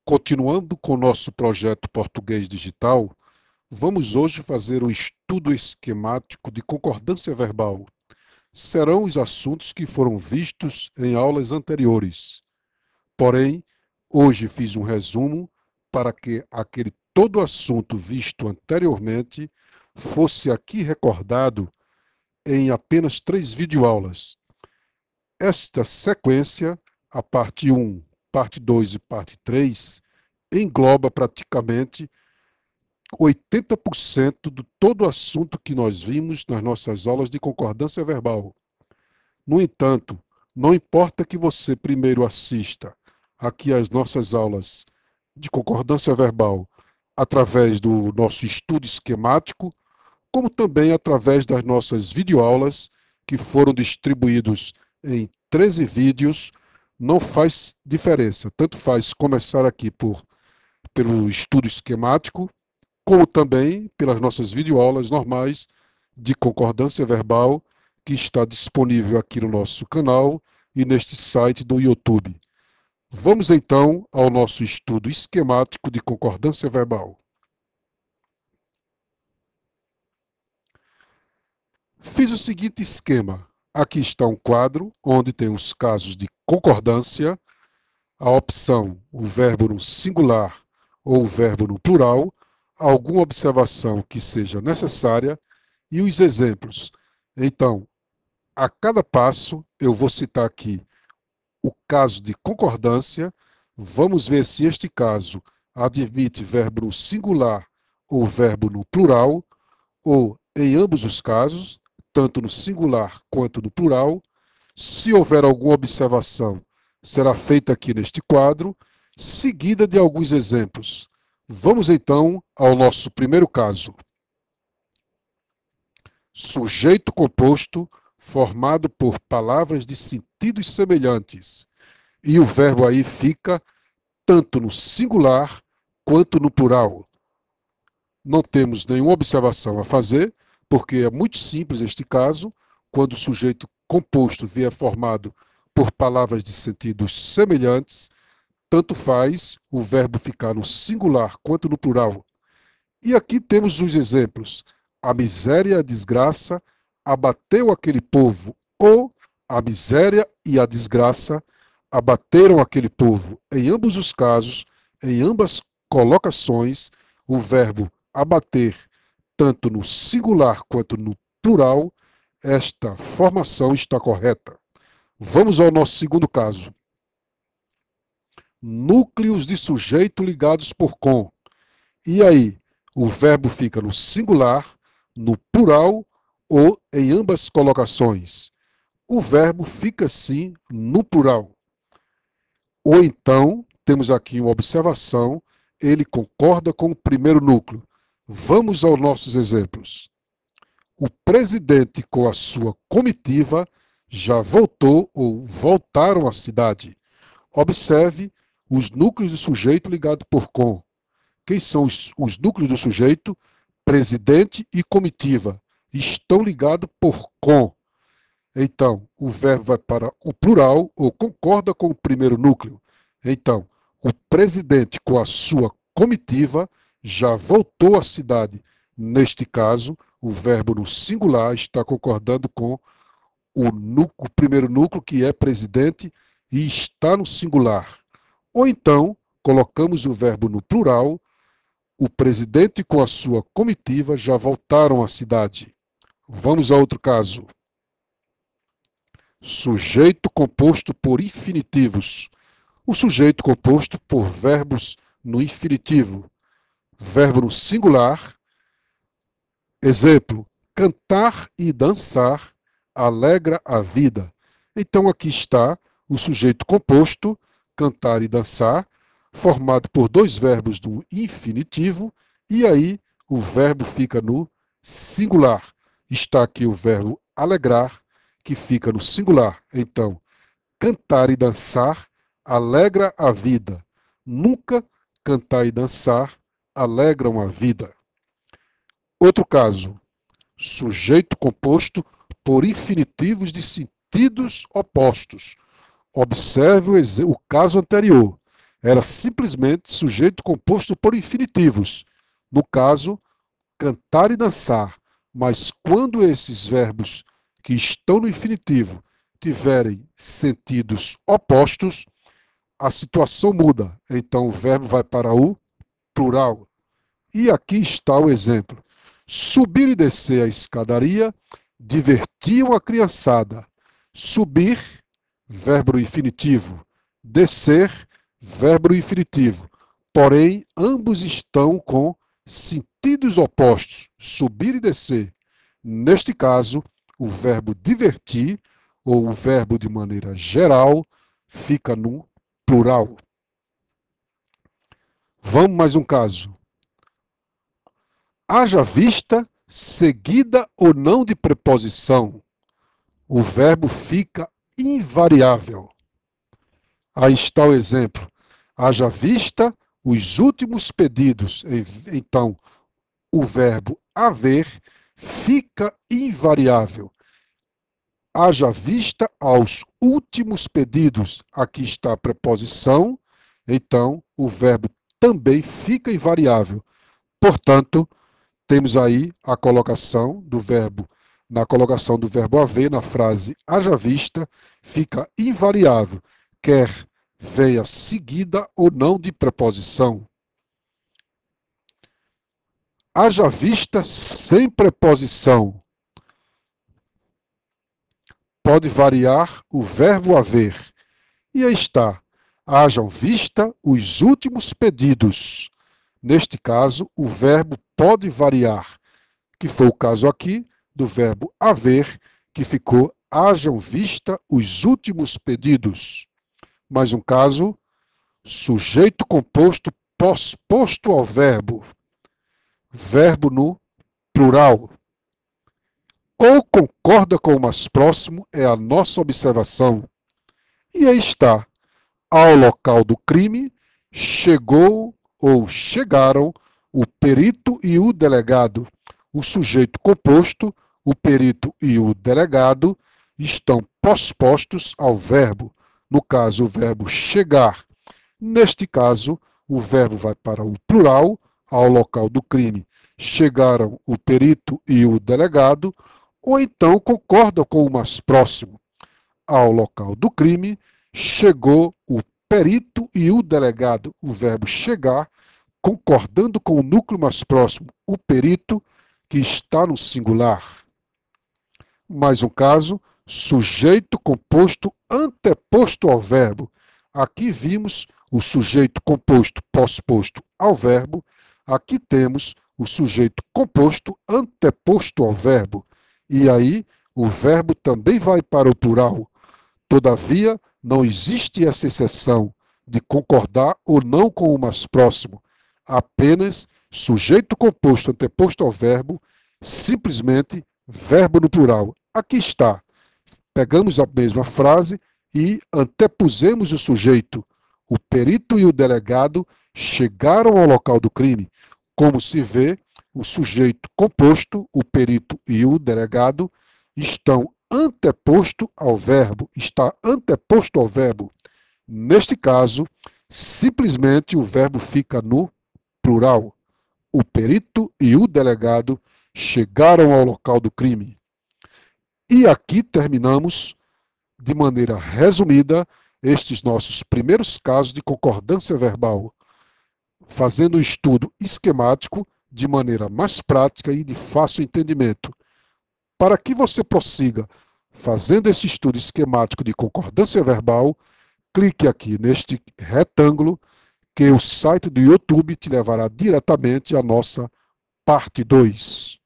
Continuando com o nosso projeto Português Digital, vamos hoje fazer um estudo esquemático de concordância verbal. Serão os assuntos que foram vistos em aulas anteriores. Porém, hoje fiz um resumo para que aquele todo assunto visto anteriormente fosse aqui recordado em apenas 3 videoaulas. Esta sequência, a parte 1, parte 2 e parte 3, engloba praticamente 80% de todo o assunto que nós vimos nas nossas aulas de concordância verbal. No entanto, não importa que você primeiro assista aqui às nossas aulas de concordância verbal através do nosso estudo esquemático, como também através das nossas videoaulas, que foram distribuídos em 13 vídeos, não faz diferença. Tanto faz começar aqui pelo estudo esquemático, como também pelas nossas videoaulas normais de concordância verbal, que está disponível aqui no nosso canal e neste site do YouTube. Vamos então ao nosso estudo esquemático de concordância verbal. Fiz o seguinte esquema. Aqui está um quadro onde tem os casos de concordância, a opção, o verbo no singular ou o verbo no plural, alguma observação que seja necessária e os exemplos. Então, a cada passo, eu vou citar aqui o caso de concordância. Vamos ver se este caso admite verbo no singular ou verbo no plural, ou em ambos os casos, tanto no singular quanto no plural. Se houver alguma observação, será feita aqui neste quadro, seguida de alguns exemplos. Vamos então ao nosso primeiro caso. Sujeito composto formado por palavras de sentidos semelhantes. E o verbo aí fica tanto no singular quanto no plural. Não temos nenhuma observação a fazer, porque é muito simples este caso. Quando o sujeito composto vier formado por palavras de sentidos semelhantes, tanto faz o verbo ficar no singular quanto no plural. E aqui temos os exemplos. A miséria e a desgraça abateu aquele povo, ou a miséria e a desgraça abateram aquele povo. Em ambos os casos, em ambas colocações, o verbo abater, tanto no singular quanto no plural, esta formação está correta. Vamos ao nosso segundo caso. Núcleos de sujeito ligados por com. E aí, o verbo fica no singular, no plural ou em ambas colocações. O verbo fica sim no plural. Ou então, temos aqui uma observação, ele concorda com o primeiro núcleo. Vamos aos nossos exemplos. O presidente com a sua comitiva já voltou ou voltaram à cidade. Observe os núcleos do sujeito ligado por com. Quem são os núcleos do sujeito? Presidente e comitiva. Estão ligados por com. Então, o verbo vai para o plural ou concorda com o primeiro núcleo. Então, o presidente com a sua comitiva já voltou à cidade. Neste caso, o verbo no singular está concordando com o primeiro núcleo, que é presidente, e está no singular. Ou então, colocamos o verbo no plural, o presidente com a sua comitiva já voltaram à cidade. Vamos a outro caso. Sujeito composto por infinitivos. O sujeito composto por verbos no infinitivo. Verbo no singular. Exemplo, cantar e dançar alegra a vida. Então aqui está o sujeito composto, cantar e dançar, formado por 2 verbos do infinitivo, e aí o verbo fica no singular. Está aqui o verbo alegrar, que fica no singular. Então, cantar e dançar alegra a vida. Nunca cantar e dançar alegram a vida. Outro caso. Sujeito composto por infinitivos de sentidos opostos. Observe o caso anterior. era simplesmente sujeito composto por infinitivos. No caso, cantar e dançar. Mas quando esses verbos que estão no infinitivo tiverem sentidos opostos, a situação muda. Então o verbo vai para o plural. E aqui está o exemplo. Subir e descer a escadaria divertiam a criançada. Subir, verbo infinitivo. Descer, verbo infinitivo. Porém, ambos estão com sentidos opostos, subir e descer. Neste caso, o verbo divertir, ou o verbo de maneira geral, fica no plural. Vamos mais um caso. Haja vista, seguida ou não de preposição, o verbo fica invariável. Aí está o exemplo. Haja vista os últimos pedidos. Então, o verbo haver fica invariável. Haja vista aos últimos pedidos. Aqui está a preposição. Então, o verbo também fica invariável. Portanto, temos aí a colocação do verbo, na colocação do verbo haver, na frase haja vista, fica invariável, quer venha seguida ou não de preposição. Haja vista sem preposição. Pode variar o verbo haver. E aí está. Hajam vista os últimos pedidos. Neste caso, o verbo pode variar, que foi o caso aqui do verbo haver, que ficou hajam vista os últimos pedidos. Mais um caso, sujeito composto pós-posto ao verbo. Verbo no plural. Ou concorda com o mais próximo é a nossa observação. E aí está. Ao local do crime, chegou ou chegaram o perito e o delegado. O sujeito composto, o perito e o delegado estão pospostos ao verbo. No caso, o verbo chegar. Neste caso, o verbo vai para o plural, ao local do crime. Chegaram o perito e o delegado, ou então concorda com o mais próximo. Ao local do crime, chegou o perito e o delegado. O verbo chegar, concordando com o núcleo mais próximo, o perito, que está no singular. Mais um caso, sujeito composto anteposto ao verbo. Aqui vimos o sujeito composto pós-posto ao verbo. Aqui temos o sujeito composto anteposto ao verbo. E aí, o verbo também vai para o plural. Todavia, não existe essa exceção de concordar ou não com o mais próximo. Apenas sujeito composto anteposto ao verbo, simplesmente verbo no plural. Aqui está. Pegamos a mesma frase e antepusemos o sujeito. O perito e o delegado chegaram ao local do crime. Como se vê, o sujeito composto, o perito e o delegado estão anteposto ao verbo, está anteposto ao verbo. Neste caso, simplesmente o verbo fica no plural. O perito e o delegado chegaram ao local do crime. E aqui terminamos, de maneira resumida, estes nossos primeiros casos de concordância verbal, fazendo um estudo esquemático de maneira mais prática e de fácil entendimento. Para que você prossiga fazendo esse estudo esquemático de concordância verbal, clique aqui neste retângulo que o site do YouTube te levará diretamente à nossa parte 2.